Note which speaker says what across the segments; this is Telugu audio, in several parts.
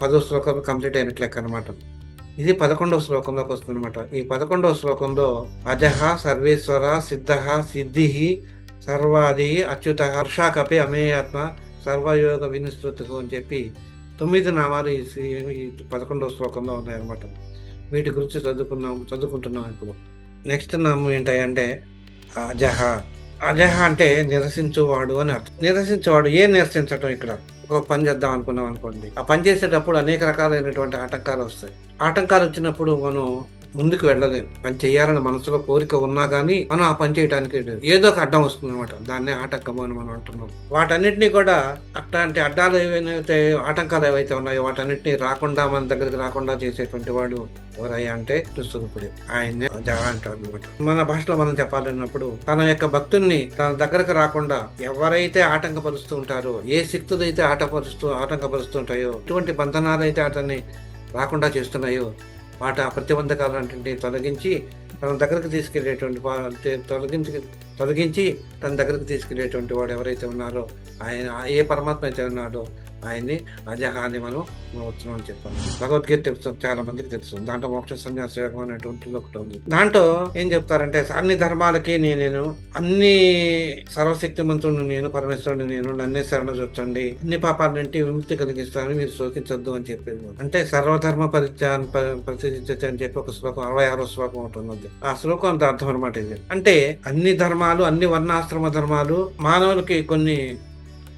Speaker 1: పదో శ్లోకం కంప్లీట్ అయినట్లు లెక్క అనమాట. ఇది 11వ శ్లోకంలోకి వస్తుంది అనమాట. ఈ 11వ శ్లోకంలో అజహ సర్వేశ్వర సిద్ధ సిద్ధి సర్వాది అచ్యుత హర్షాకపి అమేయాత్మ సర్వయోగ వినుస్తృతు అని చెప్పి 9 నామాలు ఈ 11వ శ్లోకంలో ఉన్నాయన్నమాట. వీటి గురించి చదువుకుంటున్నాం ఇప్పుడు. నెక్స్ట్ నామం ఏంటంటే అజహ. అజహ అంటే నిరసించువాడు అని అర్థం. నిరసించేవాడు ఏం నిరసించటం? ఇక్కడ ఒక పని చేద్దాం అనుకున్నాం అనుకోండి, ఆ పని చేసేటప్పుడు అనేక రకాలైనటువంటి ఆటంకాలు వస్తాయి. ఆటంకాలు వచ్చినప్పుడు మనం ముందుకు వెళ్ళలేము. పని చేయాలని మనసులో కోరిక ఉన్నా కానీ మనం ఆ పని చేయడానికి ఏదో ఒక అడ్డం వస్తుంది అనమాట. దాన్నే ఆటంకము అని మనం అంటున్నాం. వాటన్నిటినీ కూడా అట్లాంటి అడ్డాలు ఏవైతే ఆటంకాలు ఏవైతే ఉన్నాయో వాటన్నిటిని రాకుండా మన దగ్గరికి రాకుండా చేసేటువంటి వాడు ఎవరయ్యా అంటే కృష్ణుడు. ఆయన్నే అజహ అంటారు అనమాట. మన భాషలో మనం చెప్పాలన్నప్పుడు తన యొక్క భక్తుల్ని తన దగ్గరకు రాకుండా ఎవరైతే ఆటంకపరుస్తూ ఉంటారో, ఏ శక్తులు అయితే ఆటంకపరుస్తుంటాయో, ఎటువంటి బంధనాలు అయితే అతన్ని రాకుండా చేస్తున్నాయో వాటి ప్రతిబంధకాలన్నింటినీ తొలగించి తన దగ్గరకు తీసుకెళ్లేటువంటి వాడు ఎవరైతే ఉన్నారో, ఆయన ఏ పరమాత్మ అయితే ఉన్నాడో ఆయన్ని అజహ అని మనం వచ్చాం అని చెప్పాను. భగవద్గీత తెలుసు, చాలా మందికి తెలుసు. దాంట్లో మోక్ష సన్యాస యోగం అనేటువంటిది ఒకటి ఉంది. దాంట్లో ఏం చెప్తారంటే అన్ని ధర్మాలకి నేను అన్ని సర్వశక్తిమంతుడు నేను, పరమేశ్వరుడు నేను, నన్నే శరణ చూడండి, అన్ని పాపాల నుండి విముక్తి కలిగిస్తానని మీరు శోకించొద్దు అని చెప్పేది. అంటే సర్వధర్మ పరిత్యాగం అని చెప్పి ఒక శ్లోకం 66వ శ్లోకం ఉంటుంది. ఆ శ్లోకం అంత అర్థం అనమాట ఇది. అంటే అన్ని ధర్మాలు, అన్ని వర్ణాశ్రమ ధర్మాలు మానవులకి కొన్ని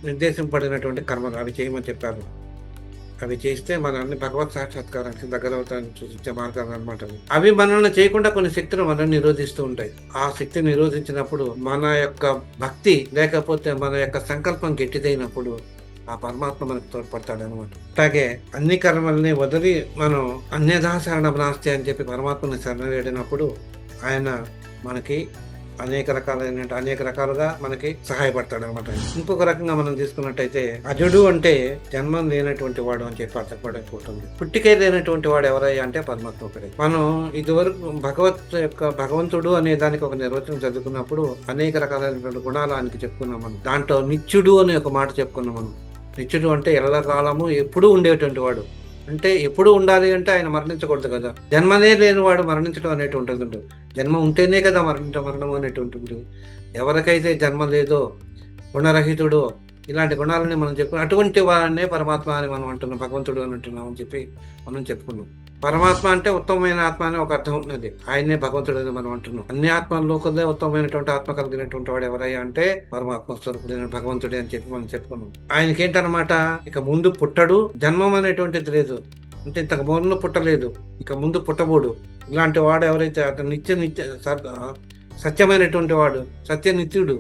Speaker 1: నిర్దేశింపబడినటువంటి కర్మలు అవి చేయమని చెప్పారు. అవి చేస్తే మనల్ని భగవత్ సాక్షాత్కారానికి దగ్గర అవుతాయని సూచించే మార్గాలు అనమాట. అవి మనల్ని చేయకుండా కొన్ని శక్తులు మనల్ని నిరోధిస్తూ ఉంటాయి. ఆ శక్తిని నిరోధించినప్పుడు మన యొక్క భక్తి లేకపోతే మన యొక్క సంకల్పం గట్టిదైనప్పుడు ఆ పరమాత్మ మనకు తోడ్పడతాడు అనమాట. అలాగే అన్ని కర్మల్ని వదిలి మనం అన్యథా శరణం నాస్తి అని చెప్పి పరమాత్మని శరణ వేడినప్పుడు ఆయన మనకి అనేక రకాలుగా మనకి సహాయపడతాడు అనమాట. ఇంకొక రకంగా మనం తీసుకున్నట్టయితే అజుడు అంటే జన్మం లేనటువంటి వాడు అని చెప్పి అర్థపడకపోతుంది. పుట్టికే లేనటువంటి వాడు ఎవరయ్యా అంటే పరమాత్మ ఒకడే. మనం ఇదివరకు భగవంతుడు అనే దానికి ఒక నిర్వచనం చదువుకున్నప్పుడు అనేక రకాలైనటువంటి గుణాలు ఆయనకి చెప్పుకున్నాం మనం. దాంట్లో నిత్యుడు అనే ఒక మాట చెప్పుకున్నాం మనం. నిత్యుడు అంటే ఎల్లకాలము ఎప్పుడూ ఉండేటువంటి వాడు. అంటే ఎప్పుడు ఉండాలి అంటే ఆయన మరణించకూడదు కదా. జన్మనే లేని వాడు మరణించడం అనేటువంటిది ఉంటుంది. జన్మ ఉంటేనే కదా మరణం అనేటువంటిది. ఎవరికైతే జన్మ లేదో, గుణరహితుడో, ఇలాంటి గుణాలని మనం చెప్పుకున్నాం. అటువంటి వాడినే పరమాత్మ అని మనం అంటున్నాం, భగవంతుడు అని అంటున్నాం అని చెప్పి మనం చెప్పుకున్నాం. పరమాత్మ అంటే ఉత్తమమైన ఆత్మ అని ఒక అర్థం ఉన్నది. ఆయనే భగవంతుడు అని మనం అంటున్నాం. అన్ని ఆత్మల్లో కొద్దిగా ఉత్తమమైనటువంటి ఆత్మ కలిగినటువంటి వాడు ఎవరయ్యా అంటే పరమాత్మ స్వరూపుడైన భగవంతుడే అని చెప్పి మనం చెప్పుకున్నాం. ఆయనకి ఏంటనమాట, ఇక ముందు పుట్టడు, జన్మం అనేటువంటిది లేదు. అంటే ఇంతకు ముందు పుట్టలేదు, ఇక ముందు పుట్టబోడు. ఇలాంటి వాడు ఎవరైతే అతను సత్యమైనటువంటి వాడు, సత్యనిత్యుడు,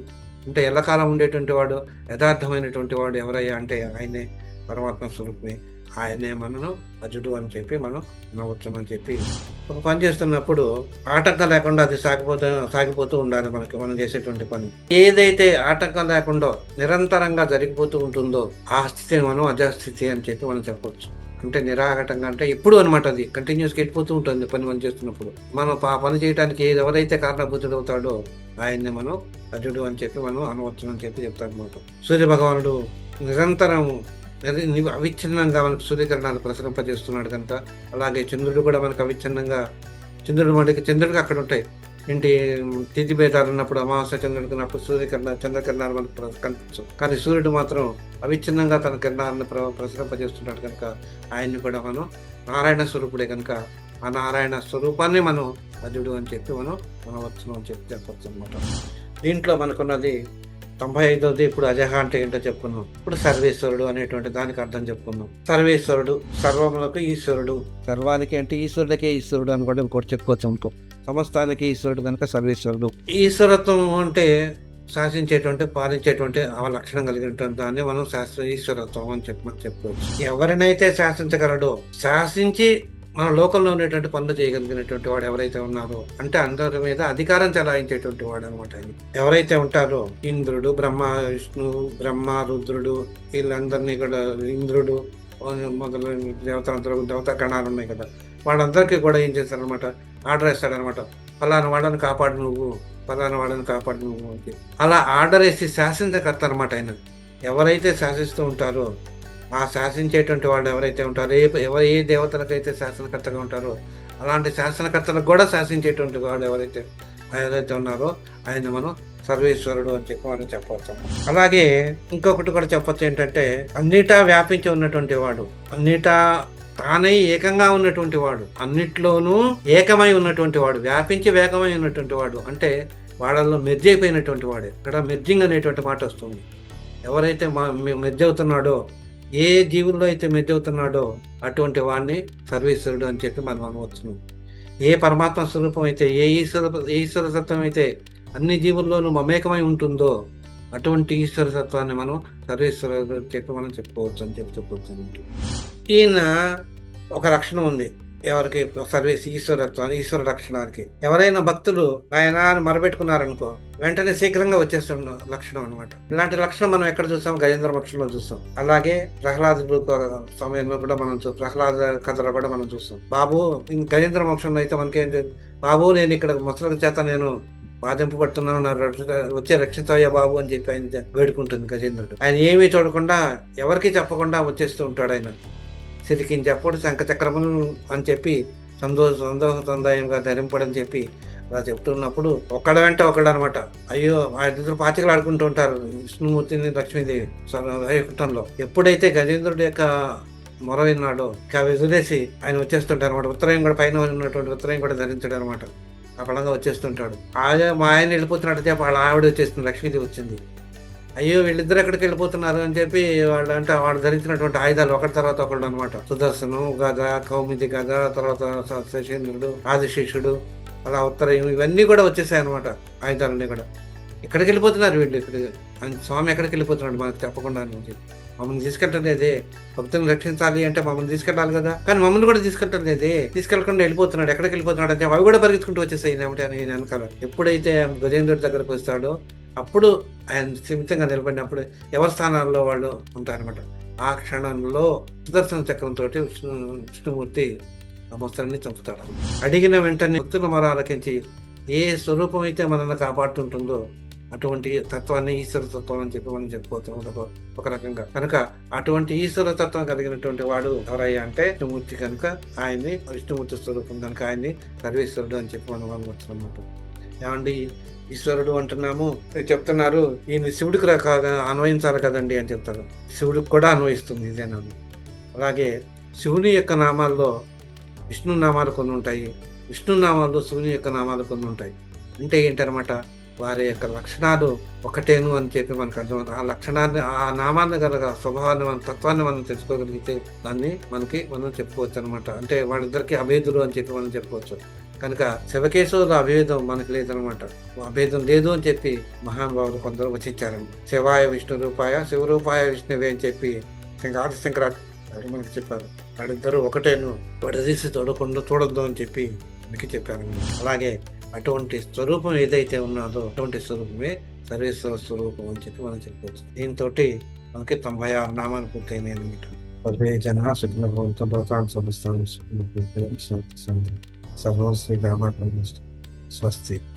Speaker 1: అంటే ఎల్లకాలం ఉండేటువంటి వాడు, యథార్థమైనటువంటి వాడు ఎవరయ్యా అంటే ఆయనే పరమాత్మ స్వరూపమే. ఆయనే మనను అజుడు అని చెప్పి మనం నవ్వుతామని చెప్పి ఒక పని చేస్తున్నప్పుడు ఆటంకం లేకుండా అది సాగిపోతూ ఉండాలి. మనం చేసేటువంటి పని ఏదైతే ఆటంకం లేకుండా నిరంతరంగా జరిగిపోతూ ఉంటుందో ఆ స్థితిని మనం అజస్థితి అని చెప్పి మనం చెప్పవచ్చు. అంటే నిరాఘటంగా అంటే ఎప్పుడు అనమాట, అది కంటిన్యూస్గా వెళ్ళిపోతూ ఉంటుంది మనం చేస్తున్నప్పుడు. మనం ఆ పని చేయడానికి ఎవరైతే కారణభూతుడు అవుతాడో ఆయన్ని మనం అజుడు అని చెప్పి మనం అనవచ్చు అని చెప్పి చెప్తారు అనమాట. సూర్య భగవానుడు నిరంతరము అవిచ్ఛిన్నంగా మనకు సూర్యకిరణాలు ప్రసరింపజేస్తున్నాడు కనుక, అలాగే చంద్రుడు కూడా మనకు అవిచ్ఛిన్నంగా, చంద్రుడికి అక్కడ ఉంటాయి ఏంటి తిథి భేదాలు ఉన్నప్పుడు, అమావాస్య చంద్రుడికి ఉన్నప్పుడు చంద్రకిరణాలు మనకు కనిపించవు. కానీ సూర్యుడు మాత్రం అవిచ్ఛిన్నంగా తన కిరణాలను ప్రసరింపజేస్తున్నాడు కనుక ఆయన్ని కూడా మనం నారాయణ స్వరూపుడే కనుక ఆ నారాయణ స్వరూపాన్ని మనం అజుడు అని చెప్పి మనం వచ్చును అని చెప్పచ్చు అనమాట. దీంట్లో మనకున్నది 95వది. ఇప్పుడు అజహ అంటే ఏంటో చెప్పుకున్నాం. ఇప్పుడు సర్వేశ్వరుడు అనేటువంటి దానికి అర్థం చెప్పుకున్నాం. సర్వేశ్వరుడు, సర్వములకు ఈశ్వరుడు. సర్వానికి అంటే ఈశ్వరుడికే ఈశ్వరుడు అని కూడా ఇంకోటి చెప్పుకోవచ్చు అనుకో. సమస్తానికి ఈశ్వరుడు కనుక సర్వేశ్వరుడు. ఈశ్వరత్వం అంటే శాసించేటువంటి, పాలించేటువంటి ఆ లక్షణం కలిగినటువంటి దాన్ని మనం ఈశ్వరత్వం అని చెప్పుకోవచ్చు. ఎవరినైతే శాసించగలడో, శాసించి మన లోకంలో ఉండేటువంటి పనులు చేయగలిగినటువంటి వాడు ఎవరైతే ఉన్నారో, అంటే అందరి మీద అధికారం చెలాయించేటువంటి వాడు అనమాట. ఎవరైతే ఉంటారో ఇంద్రుడు, విష్ణు, బ్రహ్మ, రుద్రుడు, వీళ్ళందరినీ కూడా, ఇంద్రుడు మొదలైన దేవతా గణాలు ఉన్నాయి కదా, వాళ్ళందరికీ కూడా ఏం చేస్తారనమాట, ఆర్డర్ వేస్తాడనమాట. ఫలానా వాళ్ళని కాపాడు నువ్వు, ఫలానా వాళ్ళని కాపాడు నువ్వు అని. అలా ఆర్డర్ వేసి శాసించకర్త అనమాట ఆయన. ఎవరైతే శాసిస్తూ ఉంటారో ఆ శాసించేటువంటి వాళ్ళు ఎవరైతే ఉంటారో, ఏ దేవతలకైతే శాసనకర్తగా ఉంటారో, అలాంటి శాసనకర్తలకు కూడా శాసించేటువంటి వాడు ఎవరైతే ఉన్నారో ఆయన మనం సర్వేశ్వరుడు అని చెప్పి మనం చెప్పవచ్చు. అలాగే ఇంకొకటి కూడా చెప్పొచ్చు ఏంటంటే, అన్నిటా వ్యాపించి ఉన్నటువంటి వాడు, అన్నిటా తానై ఏకంగా ఉన్నటువంటి వాడు, అన్నిట్లోనూ ఏకమై ఉన్నటువంటి వాడు, వ్యాపించి ఏకమై ఉన్నటువంటి వాడు అంటే వాళ్ళల్లో మెర్జ్ అయిపోయినటువంటి వాడు. ఇక్కడ మెర్జింగ్ అనేటువంటి మాట వస్తుంది. ఎవరైతే మెర్జ్ అవుతున్నాడో, ఏ జీవుల్లో అయితే మెర్జ్ అవుతున్నాడో అటువంటి వాడిని సర్వేశ్వరుడు అని చెప్పి మనం అనవచ్చును. ఏ పరమాత్మ స్వరూపం అయితే, ఏ ఈశ్వర తత్వం అయితే అన్ని జీవుల్లోనూ మమేకమై ఉంటుందో అటువంటి ఈశ్వర తత్వాన్ని మనం సర్వేశ్వరుడు చెప్పి మనం చెప్పుకోవచ్చు అని చెప్పవచ్చు. ఈయన ఒక లక్షణం ఉంది ఎవరికి, ఈశ్వర లక్షణానికి. ఎవరైనా భక్తులు ఆయన అని మొరబెట్టుకున్నారనుకో వెంటనే శీఘ్రంగా వచ్చేస్తున్న లక్షణం అనమాట. ఇలాంటి లక్షణం మనం ఎక్కడ చూస్తాం? గజేంద్ర మోక్షంలో చూస్తాం. అలాగే ప్రహ్లాదుడు సమయంలో కూడా మనం ప్రహ్లాద కథలో కూడా మనం చూస్తాం. బాబు గజేంద్ర మోక్షంలో అయితే మనకేంటి, బాబు నేను ఇక్కడ ముసలి చేత నేను బాధింపబడుతున్నాను, వచ్చే రక్షితయ్య బాబు అని చెప్పి ఆయన వేడుకుంటుంది గజేంద్రుడు. ఆయన ఏమీ చూడకుండా ఎవరికి చెప్పకుండా వచ్చేస్తూ ఉంటాడు. ఆయన సిరికించప్పుడు శంఖచక్రములు అని చెప్పి సందాయంగా ధరింపడని చెప్పి అలా చెప్తున్నప్పుడు ఒకళ్ళ వెంట ఒకడు అనమాట. అయ్యో ఆ ఇద్దరు పాచికలు ఆడుకుంటూ ఉంటారు, విష్ణుమూర్తిని లక్ష్మీదేవి వైకుంఠంలో. ఎప్పుడైతే గజేంద్రుడి యొక్క మొర విన్నాడో వదిలేసి ఆయన వచ్చేస్తుంటారు అనమాట. ఉత్తరాయం కూడా పైన ఉన్నటువంటి ఉత్తరాయం కూడా ధరించాడు అనమాట. ఆ పడంగా వచ్చేస్తుంటాడు. మా ఆయన వెళ్ళిపోతున్నాడు చెప్పి వాళ్ళ ఆవిడ వచ్చేస్తుంది, లక్ష్మీదేవి వచ్చింది. అయ్యో వీళ్ళిద్దరు ఎక్కడికి వెళ్ళిపోతున్నారు అని చెప్పి వాళ్ళు ధరించినటువంటి ఆయుధాలు ఒకటి తర్వాత ఒకళ్ళు అనమాట. సుదర్శనం గద, కౌముది గద, తర్వాత శశేంద్రుడు, ఆదిశేషుడు, అలా ఉత్తరయం, ఇవన్నీ కూడా వచ్చేసాయి అనమాట. ఆయుధాలన్నీ కూడా ఎక్కడికి వెళ్ళిపోతున్నారు వీళ్ళు, స్వామి ఎక్కడికి వెళ్ళిపోతున్నాడు మనకు చెప్పకుండా నుంచి. మమ్మల్ని తీసుకెళ్ళలేదే, భక్తులను రక్షించాలి అంటే మమ్మల్ని తీసుకెళ్ళాలి కదా, కానీ మమ్మల్ని కూడా తీసుకెళ్ళలేదే, తీసుకెళ్లకుండా వెళ్ళిపోతున్నాడు, ఎక్కడికి వెళ్ళిపోతున్నాడు అంటే అవి కూడా పరిగెత్తుకుంటూ వచ్చేసాయి వెనకాల. ఎప్పుడైతే గజేంద్రుడి దగ్గరకు వస్తాడో అప్పుడు ఆయన సీమితంగా నిలబడినప్పుడు ఎవరి స్థానాల్లో వాళ్ళు ఉంటారనమాట. ఆ క్షణంలో సుదర్శన చక్రంతో విష్ణుమూర్తి ఆ మొత్తాన్ని చంపుతాడు. అడిగిన వెంటనే భక్తుల మొర ఆలకించి ఏ స్వరూపం అయితే మనల్ని కాపాడుతుంటుందో అటువంటి తత్వాన్ని ఈశ్వర తత్వం అని చెప్పి మనం చెప్పుకోవచ్చు ఒక రకంగా. కనుక అటువంటి ఈశ్వర తత్వం కలిగినటువంటి వాడు ఎవరయ్యా అంటే విష్ణుమూర్తి. కనుక ఆయన్ని విష్ణుమూర్తి స్వరూపం కనుక ఆయన్ని సర్వేశ్వరుడు అని చెప్పి మనం అనుకోవచ్చు అన్నమాట. ఏమండి ఈశ్వరుడు అంటున్నాము, చెప్తున్నారు ఈయన శివుడికి అన్వయించాలి కదండి అని చెప్తారు. శివుడికి కూడా అన్వయిస్తుంది ఇదేనా. అలాగే శివుని యొక్క నామాల్లో విష్ణు నామాలు కొన్ని ఉంటాయి, విష్ణు నామాల్లో శివుని యొక్క నామాలు కొన్ని ఉంటాయి. అంటే ఏంటనమాట, వారి యొక్క లక్షణాలు ఒకటేను అని చెప్పి మనకు అర్థమవుతుంది. ఆ లక్షణాన్ని, ఆ నామాన్ని కనుక స్వభావాన్ని, మన తత్వాన్ని మనం తెలుసుకోగలిగితే దాన్ని మనం చెప్పుకోవచ్చు అనమాట. అంటే వాళ్ళిద్దరికి అభేదులు అని చెప్పి మనం చెప్పుకోవచ్చు. కనుక శివకేశవుల అభేదం మనకు లేదనమాట. అభేదం లేదు అని చెప్పి మహానుభావులు కొందరు వచ్చిచ్చారండి. శివాయ విష్ణు రూపాయ, శివరూపాయ విష్ణువే అని చెప్పి ఆదిశంకరాచార్యులు మనకి చెప్పారు. వాళ్ళిద్దరూ ఒకటేను, విడదీసి చూడొద్దు అని చెప్పి మనకి చెప్పారు. అలాగే అటువంటి స్వరూపం ఏదైతే ఉన్నదో అటువంటి స్వరూపమే సర్వేశ్వర స్వరూపం అని చెప్పి మనం చెప్పుకోవచ్చు. దీంతో మనకి 96 నామాలు పూర్తయినాయి అనమాట. సర్వం శ్రీ రామ స్వస్తి.